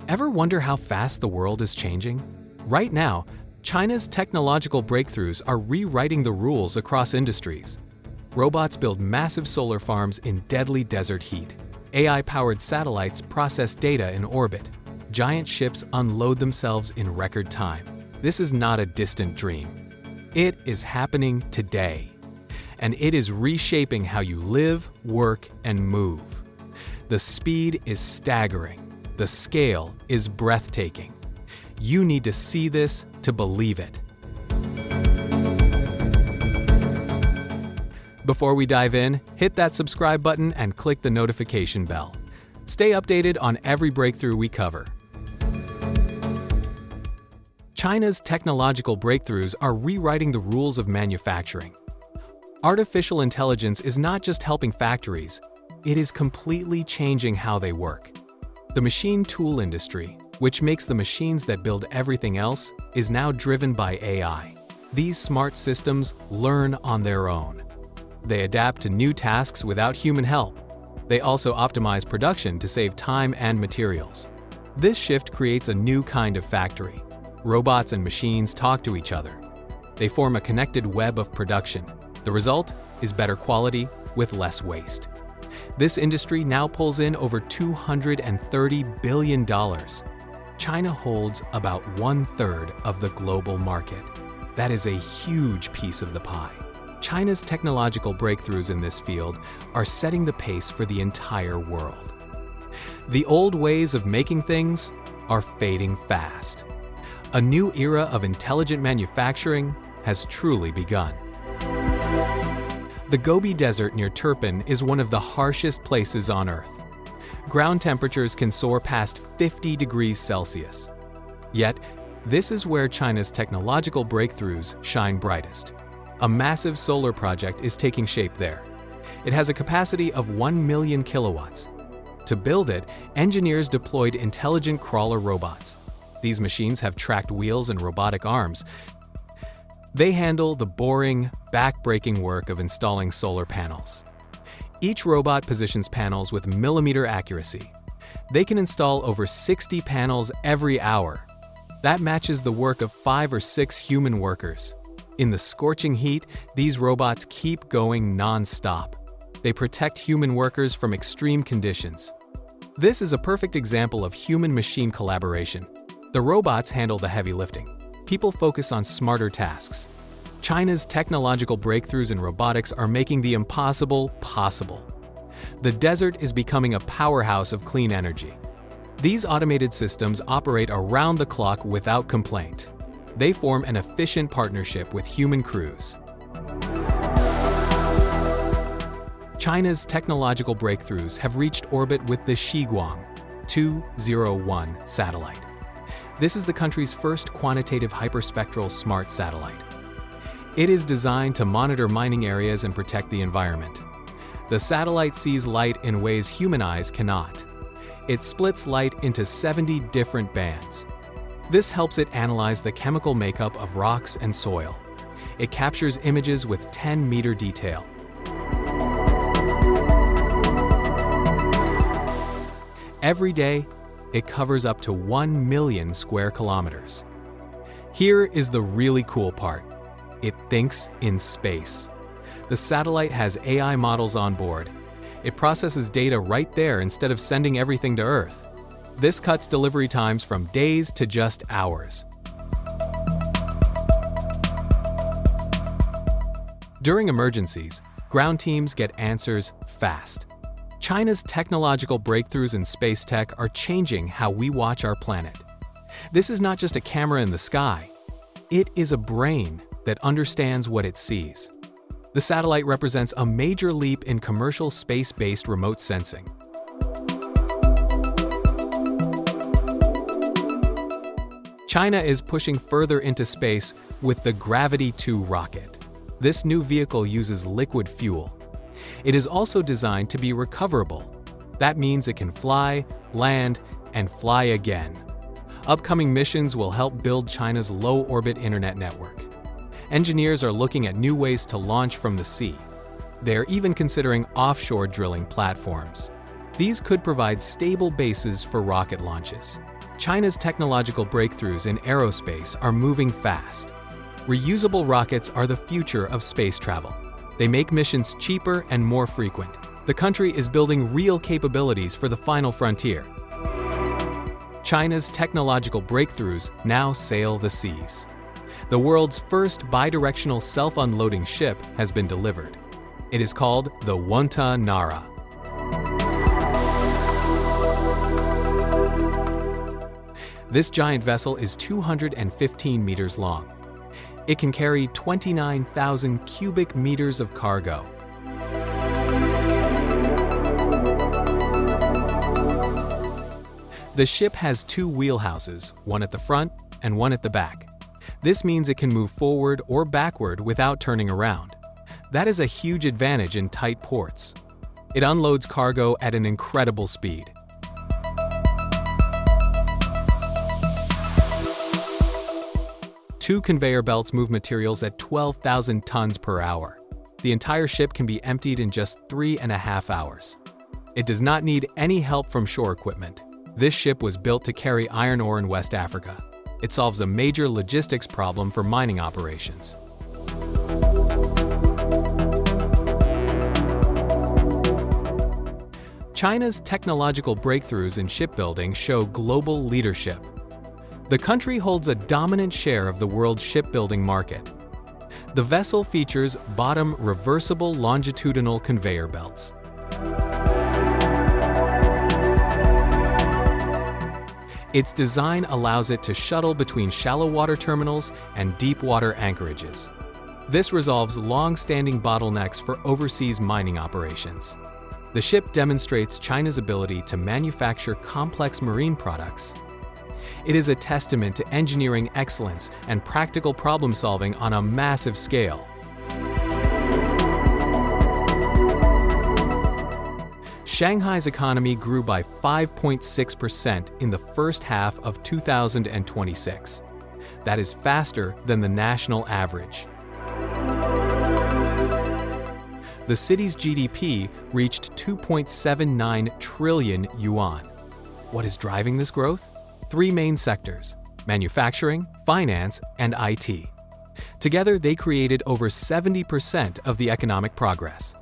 Ever wonder how fast the world is changing? Right now, China's technological breakthroughs are rewriting the rules across industries. Robots build massive solar farms in deadly desert heat. AI-powered satellites process data in orbit. Giant ships unload themselves in record time. This is not a distant dream. It is happening today. And it is reshaping how you live, work, and move. The speed is staggering. The scale is breathtaking. You need to see this to believe it. Before we dive in, hit that subscribe button and click the notification bell. Stay updated on every breakthrough we cover. China's technological breakthroughs are rewriting the rules of manufacturing. Artificial intelligence is not just helping factories, it is completely changing how they work. The machine tool industry, which makes the machines that build everything else, is now driven by AI. These smart systems learn on their own. They adapt to new tasks without human help. They also optimize production to save time and materials. This shift creates a new kind of factory. Robots and machines talk to each other. They form a connected web of production. The result is better quality with less waste. This industry now pulls in over $230 billion. China holds about 1/3 of the global market. That is a huge piece of the pie. China's technological breakthroughs in this field are setting the pace for the entire world. The old ways of making things are fading fast. A new era of intelligent manufacturing has truly begun. The Gobi Desert near Turpan is one of the harshest places on Earth. Ground temperatures can soar past 50 degrees Celsius. Yet, this is where China's technological breakthroughs shine brightest. A massive solar project is taking shape there. It has a capacity of 1 million kilowatts. To build it, engineers deployed intelligent crawler robots. These machines have tracked wheels and robotic arms. They handle the boring, back-breaking work of installing solar panels. Each robot positions panels with millimeter accuracy. They can install over 60 panels every hour. That matches the work of 5 or 6 human workers. In the scorching heat, these robots keep going non-stop. They protect human workers from extreme conditions. This is a perfect example of human-machine collaboration. The robots handle the heavy lifting. People focus on smarter tasks. China's technological breakthroughs in robotics are making the impossible possible. The desert is becoming a powerhouse of clean energy. These automated systems operate around the clock without complaint. They form an efficient partnership with human crews. China's technological breakthroughs have reached orbit with the Zhejiang 201 satellite. This is the country's first quantitative hyperspectral smart satellite. It is designed to monitor mining areas and protect the environment. The satellite sees light in ways human eyes cannot. It splits light into 70 different bands. This helps it analyze the chemical makeup of rocks and soil. It captures images with 10-meter detail. Every day, it covers up to 1 million square kilometers. Here is the really cool part. It thinks in space. The satellite has AI models on board. It processes data right there instead of sending everything to Earth. This cuts delivery times from days to just hours. During emergencies, ground teams get answers fast. China's technological breakthroughs in space tech are changing how we watch our planet. This is not just a camera in the sky. It is a brain that understands what it sees. The satellite represents a major leap in commercial space-based remote sensing. China is pushing further into space with the Gravity 2 rocket. This new vehicle uses liquid fuel. It is also designed to be recoverable. That means it can fly, land, and fly again. Upcoming missions will help build China's low-orbit internet network. Engineers are looking at new ways to launch from the sea. They are even considering offshore drilling platforms. These could provide stable bases for rocket launches. China's technological breakthroughs in aerospace are moving fast. Reusable rockets are the future of space travel. They make missions cheaper and more frequent. The country is building real capabilities for the final frontier. China's technological breakthroughs now sail the seas. The world's first bidirectional self-unloading ship has been delivered. It is called the WONTANARA. This giant vessel is 215 meters long. It can carry 29,000 cubic meters of cargo. The ship has two wheelhouses, one at the front and one at the back. This means it can move forward or backward without turning around. That is a huge advantage in tight ports. It unloads cargo at an incredible speed. Two conveyor belts move materials at 12,000 tons per hour. The entire ship can be emptied in just 3.5 hours. It does not need any help from shore equipment. This ship was built to carry iron ore in West Africa. It solves a major logistics problem for mining operations. China's technological breakthroughs in shipbuilding show global leadership. The country holds a dominant share of the world's shipbuilding market. The vessel features bottom reversible longitudinal conveyor belts. Its design allows it to shuttle between shallow water terminals and deep water anchorages. This resolves long-standing bottlenecks for overseas mining operations. The ship demonstrates China's ability to manufacture complex marine products. It is a testament to engineering excellence and practical problem-solving on a massive scale. Shanghai's economy grew by 5.6% in the first half of 2026. That is faster than the national average. The city's GDP reached 2.79 trillion yuan. What is driving this growth? Three main sectors: manufacturing, finance, and IT. Together, they created over 70% of the economic progress.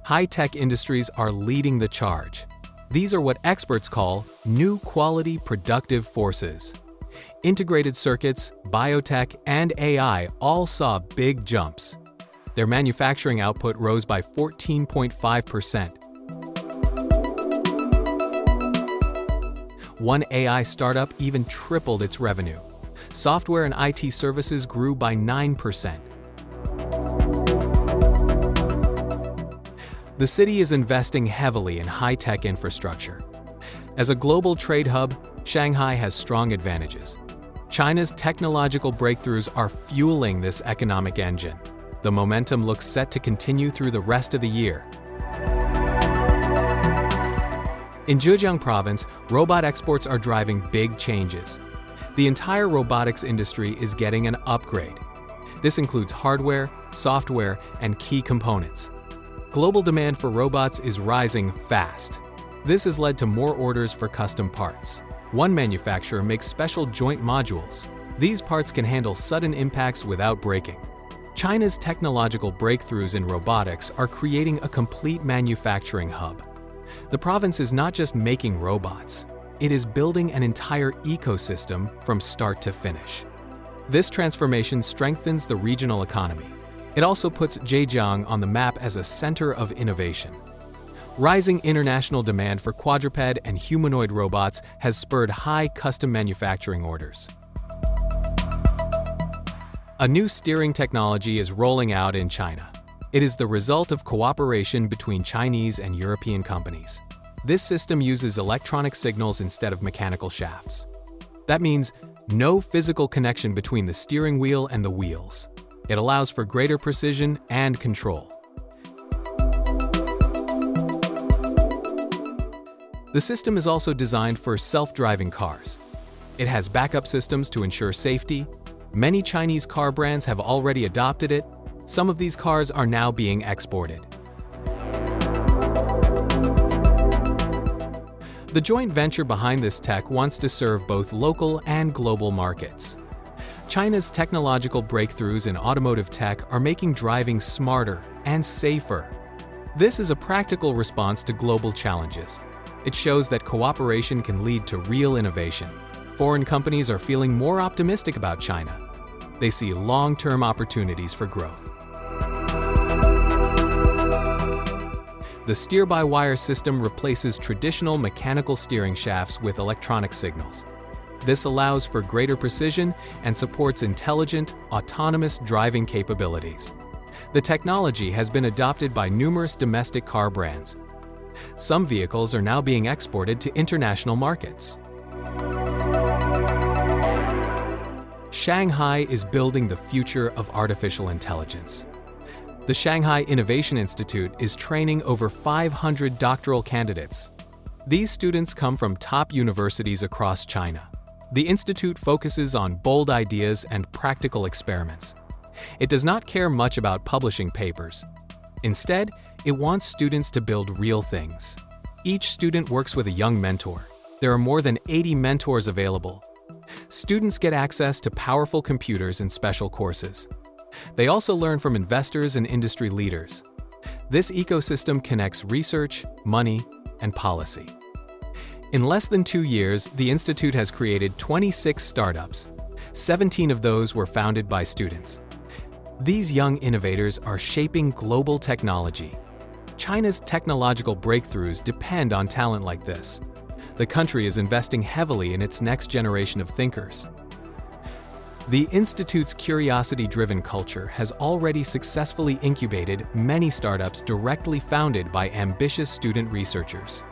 High-tech industries are leading the charge. These are what experts call new quality productive forces. Integrated circuits, biotech, and AI all saw big jumps. Their manufacturing output rose by 14.5%. One AI startup even tripled its revenue. Software and IT services grew by 9%. The city is investing heavily in high-tech infrastructure. As a global trade hub, Shanghai has strong advantages. China's technological breakthroughs are fueling this economic engine. The momentum looks set to continue through the rest of the year. In Zhejiang province, robot exports are driving big changes. The entire robotics industry is getting an upgrade. This includes hardware, software, and key components. Global demand for robots is rising fast. This has led to more orders for custom parts. One manufacturer makes special joint modules. These parts can handle sudden impacts without breaking. China's technological breakthroughs in robotics are creating a complete manufacturing hub. The province is not just making robots, it is building an entire ecosystem from start to finish. This transformation strengthens the regional economy. It also puts Zhejiang on the map as a center of innovation. Rising international demand for quadruped and humanoid robots has spurred high custom manufacturing orders. A new steering technology is rolling out in China. It is the result of cooperation between Chinese and European companies. This system uses electronic signals instead of mechanical shafts. That means no physical connection between the steering wheel and the wheels. It allows for greater precision and control. The system is also designed for self-driving cars. It has backup systems to ensure safety. Many Chinese car brands have already adopted it. Some of these cars are now being exported. The joint venture behind this tech wants to serve both local and global markets. China's technological breakthroughs in automotive tech are making driving smarter and safer. This is a practical response to global challenges. It shows that cooperation can lead to real innovation. Foreign companies are feeling more optimistic about China. They see long-term opportunities for growth. The steer-by-wire system replaces traditional mechanical steering shafts with electronic signals. This allows for greater precision and supports intelligent, autonomous driving capabilities. The technology has been adopted by numerous domestic car brands. Some vehicles are now being exported to international markets. Shanghai is building the future of artificial intelligence. The Shanghai Innovation Institute is training over 500 doctoral candidates. These students come from top universities across China. The institute focuses on bold ideas and practical experiments. It does not care much about publishing papers. Instead, it wants students to build real things. Each student works with a young mentor. There are more than 80 mentors available. Students get access to powerful computers and special courses. They also learn from investors and industry leaders. This ecosystem connects research, money, and policy. In less than 2 years, the institute has created 26 startups. 17 of those were founded by students. These young innovators are shaping global technology. China's technological breakthroughs depend on talent like this. The country is investing heavily in its next generation of thinkers. The institute's curiosity-driven culture has already successfully incubated many startups directly founded by ambitious student researchers.